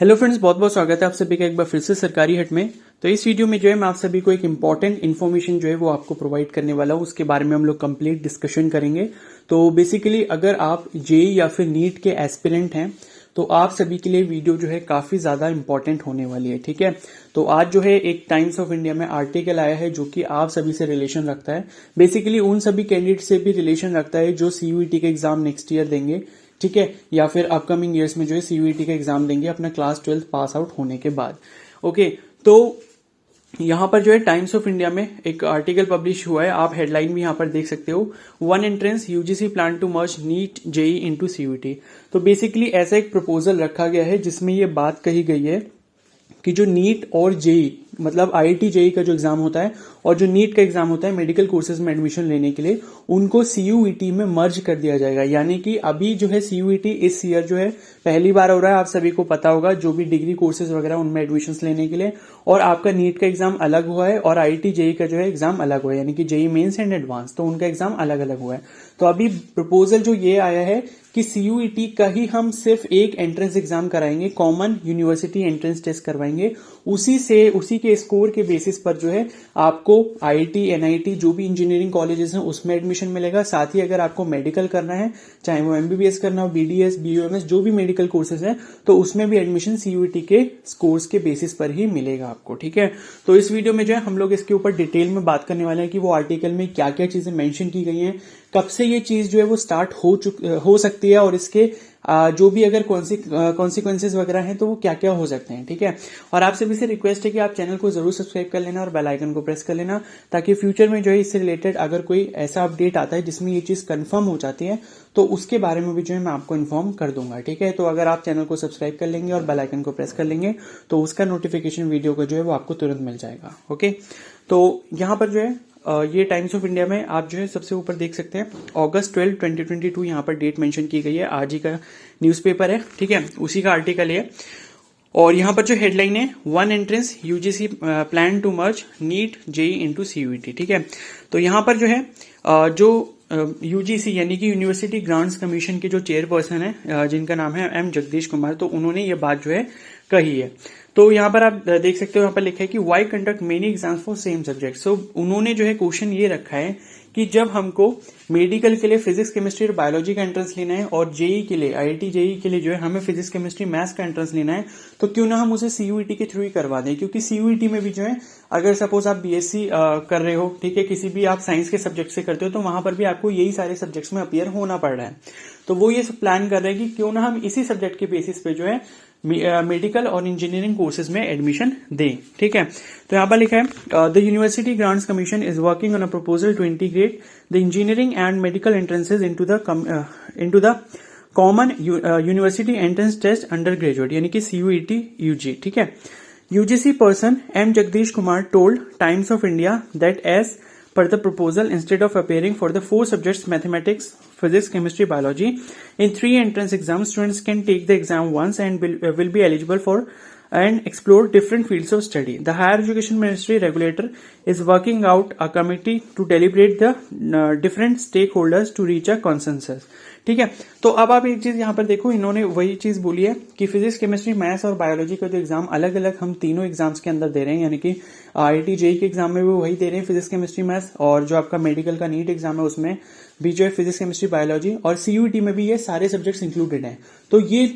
Hello friends, बहुत बहुत स्वागत है आप सभी का एक बार फिर से सरकारी हट में। तो इस वीडियो में जो है मैं आप सभी को एक इम्पॉर्टेंट इन्फॉर्मेशन जो है वो आपको प्रोवाइड करने वाला हूँ, उसके बारे में हम लोग कंप्लीट डिस्कशन करेंगे। तो बेसिकली अगर आप जेई या फिर नीट के एस्पिरेंट हैं तो आप सभी के लिए वीडियो जो है काफी ज्यादा इंपॉर्टेंट होने वाली है। ठीक है, तो आज जो है एक टाइम्स ऑफ इंडिया में आर्टिकल आया है जो कि आप सभी से रिलेशन रखता है, बेसिकली उन सभी कैंडिडेट से भी रिलेशन रखता है जो सीयूईटी के एग्जाम नेक्स्ट ईयर देंगे। ठीक है, या फिर अपकमिंग ईयर्स में जो है सीयूईटी का एग्जाम देंगे अपना क्लास 12 पास आउट होने के बाद। ओके, तो यहां पर जो है टाइम्स ऑफ इंडिया में एक आर्टिकल पब्लिश हुआ है, आप हेडलाइन भी यहां पर देख सकते हो, one entrance UGC plan to merge NEET JEE into CUET. तो बेसिकली ऐसा एक प्रपोजल रखा गया है जिसमें ये बात कही गई है कि जो नीट और जेई मतलब आईआईटी जेई का जो एग्जाम होता है और जो नीट का एग्जाम होता है मेडिकल कोर्सेज में एडमिशन लेने के लिए, उनको सीयूईटी में मर्ज कर दिया जाएगा। यानी कि अभी जो है सीयूईटी इस ईयर जो है पहली बार हो रहा है, आप सभी को पता होगा, जो भी डिग्री कोर्सेज वगैरह उनमें एडमिशन लेने के लिए। और आपका नीट का एग्जाम अलग हुआ है और आईआईटी जेई का जो है एग्जाम अलग हुआ है, यानी कि जेई मेन्स एंड एडवांस, तो उनका एग्जाम अलग अलग हुआ है। तो अभी प्रपोजल जो ये आया है कि सीयूईटी का ही हम सिर्फ एक एंट्रेंस एग्जाम कराएंगे, कॉमन यूनिवर्सिटी एंट्रेंस टेस्ट करवाएंगे, उसी के स्कोर के बेसिस पर जो है आपको आईआईटी एनआईटी जो भी इंजीनियरिंग कॉलेजेस हैं उसमें एडमिशन मिलेगा। साथ ही अगर आपको मेडिकल करना है, चाहे वो एमबीबीएस करना हो, बीडीएस, बीयूएमएस, जो भी मेडिकल कोर्सेज हैं, तो उसमें भी एडमिशन सीयूईटी के स्कोर्स के बेसिस पर ही मिलेगा आपको। ठीक है, तो इस वीडियो में जो है हम लोग इसके ऊपर डिटेल में बात करने वाले हैं कि वो आर्टिकल में क्या क्या चीजें मेंशन की गई हैं, कब से ये चीज जो है वो स्टार्ट हो सकती है, और इसके जो भी अगर कॉन्सिक्वेंसेज वगैरह हैं तो वो क्या क्या हो सकते हैं। ठीक है, और आप सभी से रिक्वेस्ट है कि आप चैनल को जरूर सब्सक्राइब कर लेना और बेल आइकन को प्रेस कर लेना, ताकि फ्यूचर में जो है इससे रिलेटेड अगर कोई ऐसा अपडेट आता है जिसमें ये चीज कंफर्म हो जाती है तो उसके बारे में भी जो है मैं आपको इन्फॉर्म कर दूंगा। ठीक है, तो अगर आप चैनल को सब्सक्राइब कर लेंगे और बेल आइकन को प्रेस कर लेंगे तो उसका नोटिफिकेशन वीडियो का जो है वो आपको तुरंत मिल जाएगा। ओके, तो यहाँ पर जो है ये टाइम्स ऑफ इंडिया में आप जो है सबसे ऊपर देख सकते हैं, अगस्त 12, 2022 यहाँ पर डेट मेंशन की गई है, आज ही का न्यूज़पेपर है। ठीक है, उसी का आर्टिकल है। और यहाँ पर जो हेडलाइन है, one entrance UGC plan to merge NEET JEE into CUET. ठीक है, तो यहाँ पर जो है जो यूजीसी यानी कि यूनिवर्सिटी ग्रांट्स कमीशन के जो चेयरपर्सन है जिनका नाम है एम जगदीश कुमार, तो उन्होंने ये बात जो है कही है। तो यहाँ पर आप देख सकते हो, यहाँ पर लिखा है कि why conduct many exams for same subject. So उन्होंने जो है क्वेश्चन ये रखा है कि जब हमको मेडिकल के लिए फिजिक्स केमिस्ट्री और बायोलॉजी का एंट्रेंस लेना है और जेई के लिए आईआईटी जेई के लिए जो है हमें फिजिक्स केमिस्ट्री मैथ्स का एंट्रेंस लेना है, तो क्यों ना हम उसे सीयूईटी के थ्रू ही करवा दें। क्योंकि सीयूईटी में भी जो है अगर सपोज आप बीएससी कर रहे हो, ठीक है, किसी भी आप साइंस के सब्जेक्ट से करते हो, तो वहां पर भी आपको यही सारे सब्जेक्ट्स में अपीयर होना पड़ रहा है। तो वो ये प्लान कर रहे हैं कि क्यों ना हम इसी सब्जेक्ट के बेसिस पे जो है मेडिकल और इंजीनियरिंग कोर्सेज में एडमिशन दें। ठीक है, तो यहाँ पर लिखा है the university grants commission is working on a proposal to integrate the engineering and medical entrances into the common university entrance test undergraduate, यानी कि सीयूईटी यूजी। ठीक है, UGC person M Jagdish Kumar told Times of India that as per the proposal, instead of appearing for the 4 subjects mathematics, physics, chemistry, biology in 3 entrance exams, students can take the exam once and will be eligible for and explore different fields of study. The Higher Education Ministry regulator is working out a committee to deliberate the different stakeholders to reach a consensus. ठीक है, तो अब आप एक चीज यहाँ पर देखो, इन्होंने वही चीज बोली है कि फिजिक्स केमिस्ट्री मैथ्स और बायोलॉजी का जो एग्जाम अलग अलग हम तीनों एग्जाम्स के अंदर दे रहे हैं, यानी कि आईआईटी जेई के एग्जाम में भी वही दे रहे हैं, फिजिक्स केमिस्ट्री मैथ्स, और जो आपका मेडिकल का नीट एग्जाम है उसमें भी जो है फिजिक्स केमिस्ट्री बायोलॉजी, और सीयूईटी में भी ये सारे सब्जेक्ट्स इंक्लूडेड हैं। तो ये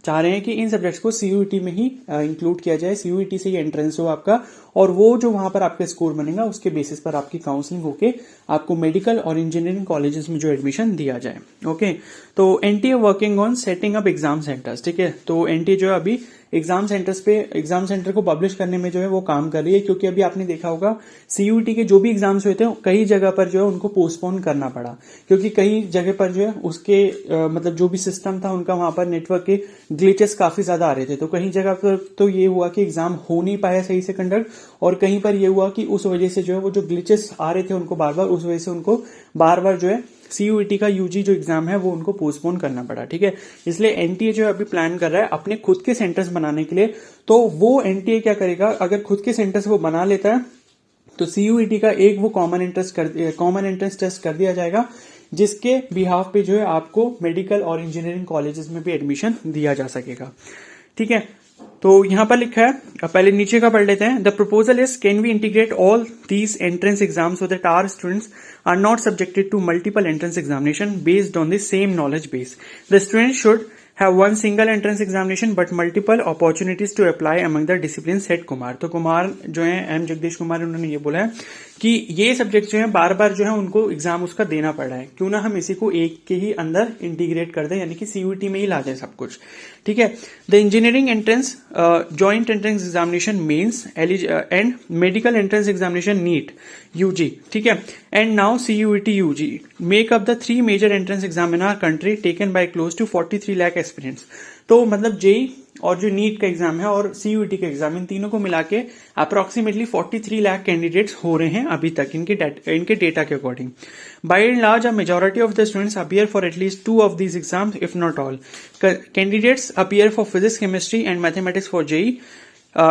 चाह रहे हैं कि इन सब्जेक्ट्स को सीयूईटी में ही इंक्लूड किया जाए, सीयूईटी से ही एंट्रेंस हो आपका, और वो जो वहां पर आपका स्कोर बनेगा उसके बेसिस पर आपकी काउंसलिंग होके आपको मेडिकल और इंजीनियरिंग कॉलेजेस में जो एडमिशन दिया जाए। ओके, तो NTA working on setting up exam centres. ठीक है, तो एनटीए जो है अभी एग्जाम सेंटर को पब्लिश करने में जो है वो काम कर रही है, क्योंकि अभी आपने देखा होगा सीयूईटी के जो भी एग्जाम्स हुए थे कई जगह पर जो है उनको पोस्टपोन करना पड़ा, क्योंकि कई जगह पर जो है उसके मतलब जो भी सिस्टम था उनका वहां पर नेटवर्क के ग्लिचेस काफी ज्यादा आ रहे थे। तो कहीं जगह पर तो ये हुआ कि एग्जाम हो नहीं पाया सही से कंडक्ट, और कहीं पर ये हुआ कि उस वजह से जो है वो जो ग्लिचेस आ रहे थे उनको बार बार, उस वजह से उनको बार बार जो है सीयूईटी का यूजी जो एग्जाम है वो उनको पोस्टपोन करना पड़ा। ठीक है, इसलिए एनटीए जो है अभी प्लान कर रहा है अपने खुद के सेंटर्स बनाने के लिए। तो वो एनटीए क्या करेगा, अगर खुद के सेंटर्स वो बना लेता है तो सीयूईटी का एक वो कॉमन एंट्रेंस टेस्ट कर दिया जाएगा, जिसके बिहाफ पे जो है आपको मेडिकल और इंजीनियरिंग कॉलेजेस में भी एडमिशन दिया जा सकेगा। ठीक है, तो यहाँ पर लिखा है, पहले नीचे का पढ़ लेते हैं। The proposal is can we integrate all these entrance exam so that our students are not subjected to multiple entrance examination based on the same knowledge base. The students should have one single entrance examination but multiple opportunities to apply among the disciplines, said Kumar. तो कुमार जो है M Jagdish Kumar, उन्होंने ये बोला है कि ये subject जो है बार बार जो है उनको एग्जाम उसका देना पड़ रहा है, क्यों ना हम इसी को एक के ही अंदर इंटीग्रेट कर दें, यानी कि सीयूईटी में ही ला दें सब कुछ। ठीक है। The engineering entrance joint entrance examination mains and medical entrance examination NEET UG, ठीक है, and now CUET UG make up the 3 major entrance exam in our country taken by close to 43 lakh aspirants. तो मतलब JEE और जो NEET का exam है और CUET का एग्जाम, इन तीनों को मिला के अप्रोक्सीमेटली 43 लाख कैंडिडेट्स हो रहे हैं अभी तक इनके डेटा के according. By and large a majority of the students appear for at least 2 of these exams if not all. Candidates appear for physics, chemistry and mathematics for JEE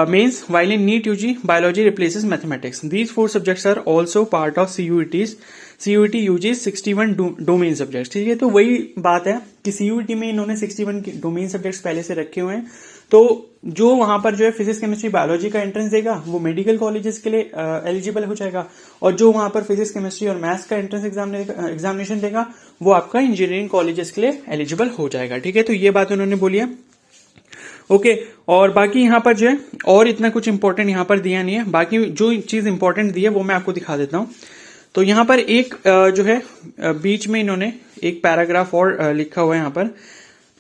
means while in NEET UG biology replaces mathematics. These 4 subjects are also part of CUET UG's 61 domain subjects. ठीक है, तो वही बात है कि CUET में इन्होंने 61 domain subjects पहले से रखे हुए हैं। तो जो वहां पर जो है फिजिक्स, केमिस्ट्री, बायोलॉजी का एंट्रेंस देगा वो मेडिकल कॉलेजेस के लिए एलिजिबल हो जाएगा, और जो वहां पर फिजिक्स, केमिस्ट्री और मैथ्स का एंट्रेंस एग्जामिनेशन देगा वो आपका इंजीनियरिंग कॉलेजेस के लिए एलिजिबल हो जाएगा। ठीक है, तो ये बात उन्होंने बोली है। ओके, और बाकी यहाँ पर जो है और इतना कुछ इंपॉर्टेंट यहाँ पर दिया नहीं है। बाकी जो चीज इंपॉर्टेंट दी है वो मैं आपको दिखा देता हूँ। तो यहाँ पर एक जो है बीच में इन्होंने एक पैराग्राफ और लिखा हुआ है यहाँ पर,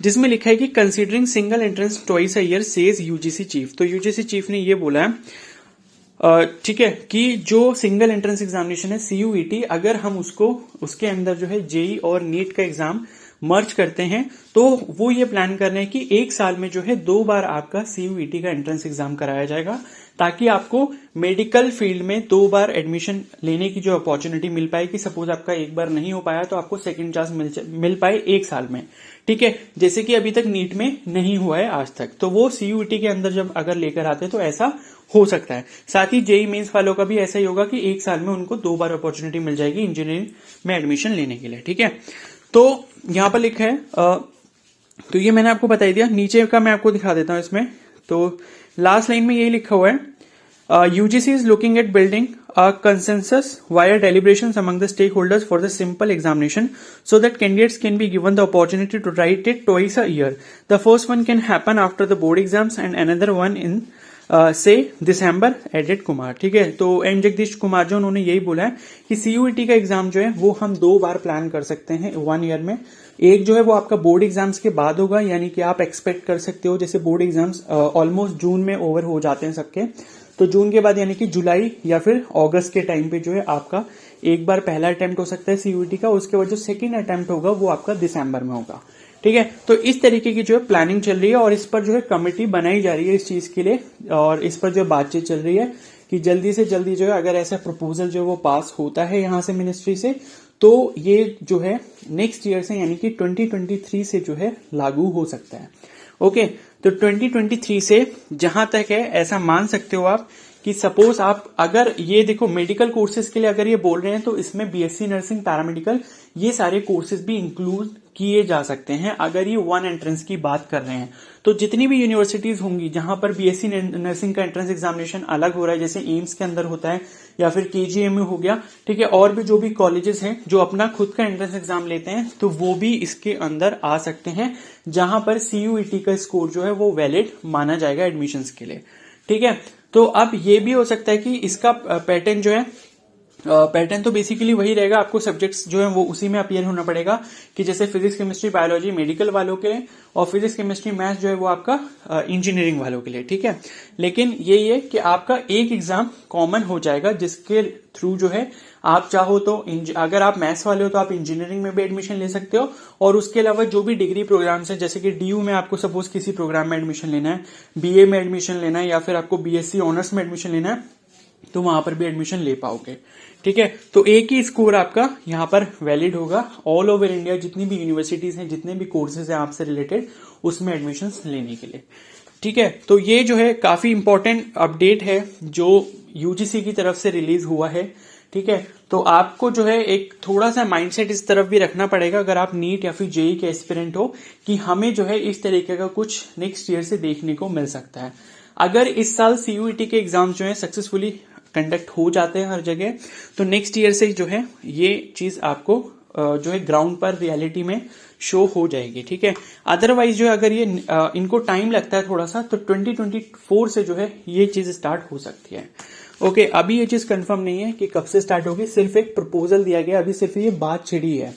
जिसमें लिखा है कि considering single entrance twice a year says UGC chief. तो यूजीसी चीफ ने ये बोला है, ठीक है, कि जो सिंगल एंट्रेंस एग्जामिनेशन है सीयूईटी, अगर हम उसके अंदर जो है जेई और नीट का एग्जाम मर्ज करते हैं तो वो ये प्लान कर रहे हैं कि एक साल में जो है 2 बार आपका सीयूईटी का एंट्रेंस एग्जाम कराया जाएगा, ताकि आपको मेडिकल फील्ड में 2 बार एडमिशन लेने की जो अपॉर्चुनिटी मिल पाए कि सपोज आपका एक बार नहीं हो पाया तो आपको सेकंड चांस मिल पाए एक साल में। ठीक है, जैसे कि अभी तक नीट में नहीं हुआ है आज तक, तो वो सीयूईटी के अंदर जब अगर लेकर आते हैं तो ऐसा हो सकता है। साथ ही जेई मेंस वालों का भी ऐसा ही होगा कि एक साल में उनको 2 बार अपॉर्चुनिटी मिल जाएगी इंजीनियरिंग में एडमिशन लेने के लिए। ठीक है, तो यहां पर लिखा है, तो ये मैंने आपको बता दिया। नीचे का मैं आपको दिखा देता हूं इसमें। तो लास्ट लाइन में यही लिखा हुआ है, UGC is looking at building a consensus via deliberations among the stakeholders for the simple examination so that candidates can be given the opportunity to write it twice a year. The first one can happen after the board exams and another one in say December, added Kumar. ठीक है, तो M Jagdish Kumar जो उन्होंने यही बोला है कि CUET का एग्जाम जो है वो हम 2 बार प्लान कर सकते हैं 1 ईयर में। एक जो है वो आपका बोर्ड एग्जाम्स के बाद होगा, यानी कि आप एक्सपेक्ट कर सकते हो जैसे बोर्ड एग्जाम्स ऑलमोस्ट जून में ओवर हो जाते हैं सबके, तो जून के बाद यानी कि जुलाई या फिर अगस्त के टाइम पे जो है आपका एक बार पहला अटेम्प्ट हो सकता है सीयूईटी का, उसके बाद जो सेकेंड अटेम्प्ट होगा वो आपका दिसंबर में होगा। ठीक है, तो इस तरीके की जो है प्लानिंग चल रही है और इस पर जो है कमेटी बनाई जा रही है इस चीज के लिए, और इस पर जो बातचीत चल रही है कि जल्दी से जल्दी जो है अगर ऐसा प्रपोजल जो है वो पास होता है यहां से मिनिस्ट्री से, तो ये जो है नेक्स्ट ईयर से यानी कि 2023 से जो है लागू हो सकता है। ओके, तो 2023 से जहां तक है ऐसा मान सकते हो आप कि सपोज आप अगर ये देखो मेडिकल कोर्सेज के लिए अगर ये बोल रहे हैं तो इसमें बीएससी नर्सिंग, पैरामेडिकल, ये सारे कोर्सेज भी इंक्लूड किए जा सकते हैं अगर ये 1 एंट्रेंस की बात कर रहे हैं। तो जितनी भी यूनिवर्सिटीज होंगी जहां पर बीएससी नर्सिंग का एंट्रेंस एग्जामिनेशन अलग हो रहा है, जैसे एम्स के अंदर होता है या फिर केजीएमयू हो गया, ठीक है, और भी जो भी कॉलेजेस हैं जो अपना खुद का एंट्रेंस एग्जाम लेते हैं तो वो भी इसके अंदर आ सकते हैं, जहां पर सीयूईटी का स्कोर जो है वो वैलिड माना जाएगा एडमिशंस के लिए। ठीक है, तो अब ये भी हो सकता है कि इसका पैटर्न जो है, पैटर्न तो बेसिकली वही रहेगा, आपको सब्जेक्ट्स जो है वो उसी में अपीयर होना पड़ेगा कि जैसे फिजिक्स, केमिस्ट्री, बायोलॉजी मेडिकल वालों के लिए, और फिजिक्स, केमिस्ट्री, मैथ्स जो है वो आपका इंजीनियरिंग वालों के लिए। ठीक है, लेकिन यही है कि आपका एक एग्जाम कॉमन हो जाएगा जिसके थ्रू जो है आप चाहो तो अगर आप मैथ्स वाले हो तो आप इंजीनियरिंग में भी एडमिशन ले सकते हो, और उसके अलावा जो भी डिग्री प्रोग्राम्स है जैसे कि डीयू में आपको सपोज किसी प्रोग्राम में एडमिशन लेना है, बीए में एडमिशन लेना है या फिर आपको बीएससी ऑनर्स में एडमिशन लेना है, तो वहां पर भी एडमिशन ले पाओगे। ठीक है, तो एक ही स्कोर आपका यहाँ पर वैलिड होगा ऑल ओवर इंडिया, जितनी भी यूनिवर्सिटीज हैं, जितने भी कोर्सेज हैं आपसे रिलेटेड, उसमें एडमिशन लेने के लिए। ठीक है, तो ये जो है काफी इंपॉर्टेंट अपडेट है जो यूजीसी की तरफ से रिलीज हुआ है ठीक है। तो आपको जो है एक थोड़ा सा माइंडसेट इस तरफ भी रखना पड़ेगा अगर आप नीट या फिर जेई के एस्पिरेंट हो, कि हमें जो है इस तरीके का कुछ नेक्स्ट ईयर से देखने को मिल सकता है। अगर इस साल सीयूईटी के एग्जाम जो है सक्सेसफुली कंडक्ट हो जाते हैं हर जगह, तो नेक्स्ट ईयर से जो है ये चीज आपको जो है ग्राउंड पर रियलिटी में शो हो जाएगी, ठीक है। अदरवाइज जो है अगर ये इनको टाइम लगता है थोड़ा सा, तो 2024 से जो है ये चीज स्टार्ट हो सकती है। ओके, अभी ये चीज कंफर्म नहीं है कि कब से स्टार्ट होगी, सिर्फ एक प्रपोजल दिया गया, अभी सिर्फ ये बात छिड़ी है।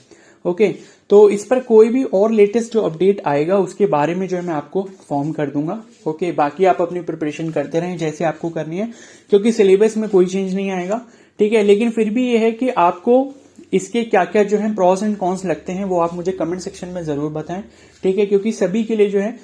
ओके, तो इस पर कोई भी और लेटेस्ट जो अपडेट आएगा उसके बारे में जो है मैं आपको फॉर्म कर दूंगा। ओके, बाकी आप अपनी प्रिपरेशन करते रहें जैसे आपको करनी है, क्योंकि सिलेबस में कोई चेंज नहीं आएगा, ठीक है। लेकिन फिर भी ये है कि आपको इसके क्या क्या जो है प्रॉस एंड कॉन्स लगते हैं वो आप मुझे कमेंट सेक्शन में जरूर बताएं, ठीक है। क्योंकि सभी के लिए जो है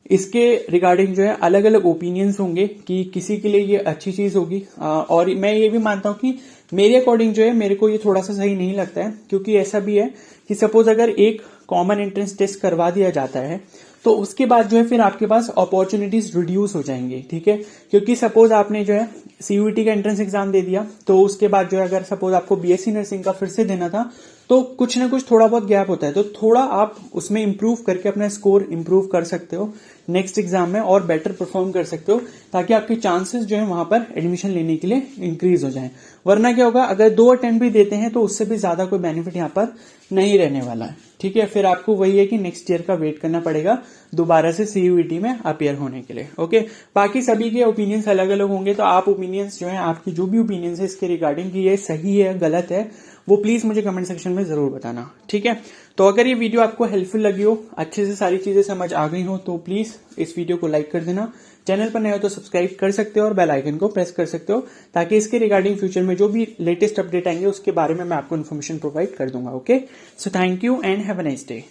इसके रिगार्डिंग जो है अलग अलग ओपिनियंस होंगे कि किसी के लिए ये अच्छी चीज होगी, और मैं ये भी मानता हूं कि मेरे अकॉर्डिंग जो है मेरे को ये थोड़ा सा सही नहीं लगता है। क्योंकि ऐसा भी है कि सपोज अगर एक कॉमन एंट्रेंस टेस्ट करवा दिया जाता है तो उसके बाद जो है फिर आपके पास अपॉर्चुनिटीज रिड्यूस हो जाएंगी, ठीक है। क्योंकि सपोज आपने जो है सीयूईटी का एंट्रेंस एग्जाम दे दिया, तो उसके बाद जो है अगर सपोज आपको बीएससी नर्सिंग का फिर से देना था, तो कुछ ना कुछ थोड़ा बहुत गैप होता है, तो थोड़ा आप उसमें इंप्रूव करके अपना स्कोर इंप्रूव कर सकते हो नेक्स्ट एग्जाम में और बेटर परफॉर्म कर सकते हो, ताकि आपके चांसेस जो है वहां पर एडमिशन लेने के लिए इंक्रीज हो जाएं। वरना क्या होगा, अगर 2 अटेम्प्ट भी देते हैं तो उससे भी ज्यादा कोई बेनिफिट यहाँ पर नहीं रहने वाला है, ठीक है। फिर आपको वही है कि नेक्स्ट ईयर का वेट करना पड़ेगा दोबारा से सीयूईटी में अपियर होने के लिए। ओके, बाकी सभी के ओपिनियंस अलग अलग होंगे, तो आप ओपिनियंस जो है आपकी जो भी ओपिनियंस है इसके रिगार्डिंग कि ये सही है गलत है, वो प्लीज मुझे कमेंट सेक्शन में जरूर बताना, ठीक है। तो अगर ये वीडियो आपको हेल्पफुल लगी हो, अच्छे से सारी चीजें समझ आ गई हो, तो प्लीज इस वीडियो को लाइक कर देना। चैनल पर नए हो तो सब्सक्राइब कर सकते हो और बेल आइकन को प्रेस कर सकते हो, ताकि इसके रिगार्डिंग फ्यूचर में जो भी लेटेस्ट अपडेट आएंगे उसके बारे में मैं आपको इन्फॉर्मेशन प्रोवाइड कर दूंगा। Okay, so thank you and have a nice day.